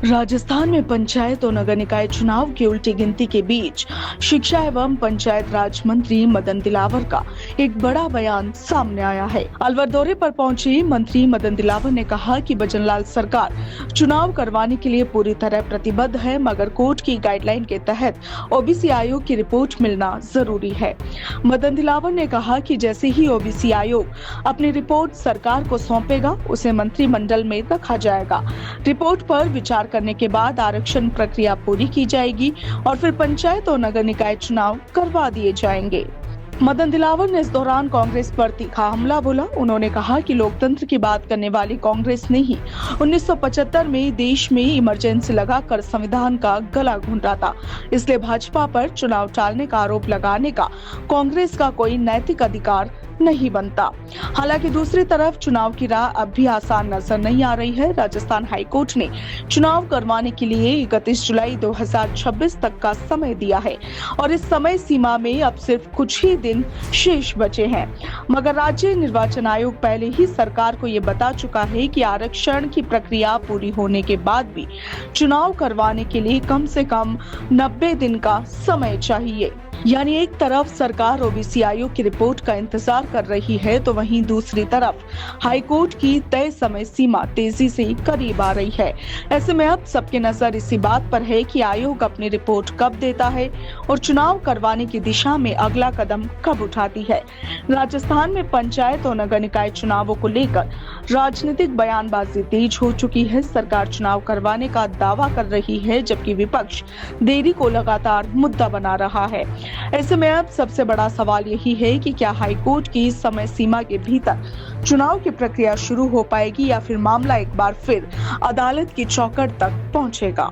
राजस्थान में पंचायत और नगर निकाय चुनाव की उल्टी गिनती के बीच शिक्षा एवं पंचायत राज मंत्री मदन दिलावर का एक बड़ा बयान सामने आया है। अलवर दौरे पर पहुंचे मंत्री मदन दिलावर ने कहा कि भजनलाल सरकार चुनाव करवाने के लिए पूरी तरह प्रतिबद्ध है, मगर कोर्ट की गाइडलाइन के तहत ओबीसी आयोग की रिपोर्ट मिलना जरूरी है। मदन दिलावर ने कहा कि जैसे ही ओबीसी आयोग अपनी रिपोर्ट सरकार को सौंपेगा, उसे मंत्रिमंडल में रखा जाएगा। रिपोर्ट पर विचार करने के बाद आरक्षण प्रक्रिया पूरी की जाएगी और फिर पंचायत और नगर निकाय चुनाव करवा दिए जाएंगे। मदन दिलावर ने इस दौरान कांग्रेस पर तीखा हमला बोला। उन्होंने कहा कि लोकतंत्र की बात करने वाली कांग्रेस ने ही 1975 में देश में इमरजेंसी लगाकर संविधान का गला घोंटा था, इसलिए भाजपा पर चुनाव टालने का आरोप लगाने का कांग्रेस का कोई नैतिक अधिकार नहीं बनता। हालांकि दूसरी तरफ चुनाव की राह अब भी आसान नजर नहीं आ रही है। राजस्थान हाईकोर्ट ने चुनाव करवाने के लिए 31 जुलाई 2026 तक का समय दिया है और इस समय सीमा में अब सिर्फ कुछ ही दिन शेष बचे हैं, मगर राज्य निर्वाचन आयोग पहले ही सरकार को ये बता चुका है कि आरक्षण की प्रक्रिया पूरी होने के बाद भी चुनाव करवाने के लिए कम से कम 90 दिन का समय चाहिए। यानी एक तरफ सरकार ओबीसी आयोग की रिपोर्ट का इंतजार कर रही है, तो वहीं दूसरी तरफ हाईकोर्ट की तय समय सीमा तेजी से करीब आ रही है। ऐसे में अब सबकी नजर इसी बात पर है कि आयोग अपनी रिपोर्ट कब देता है और चुनाव करवाने की दिशा में अगला कदम कब उठाती है। राजस्थान में पंचायत और नगर निकाय चुनावों को लेकर राजनीतिक बयानबाजी तेज हो चुकी है। सरकार चुनाव करवाने का दावा कर रही है, जबकि विपक्ष देरी को लगातार मुद्दा बना रहा है। ऐसे में अब सबसे बड़ा सवाल यही है कि क्या हाईकोर्ट की समय सीमा के भीतर चुनाव की प्रक्रिया शुरू हो पाएगी या फिर मामला एक बार फिर अदालत की चौखट तक पहुंचेगा।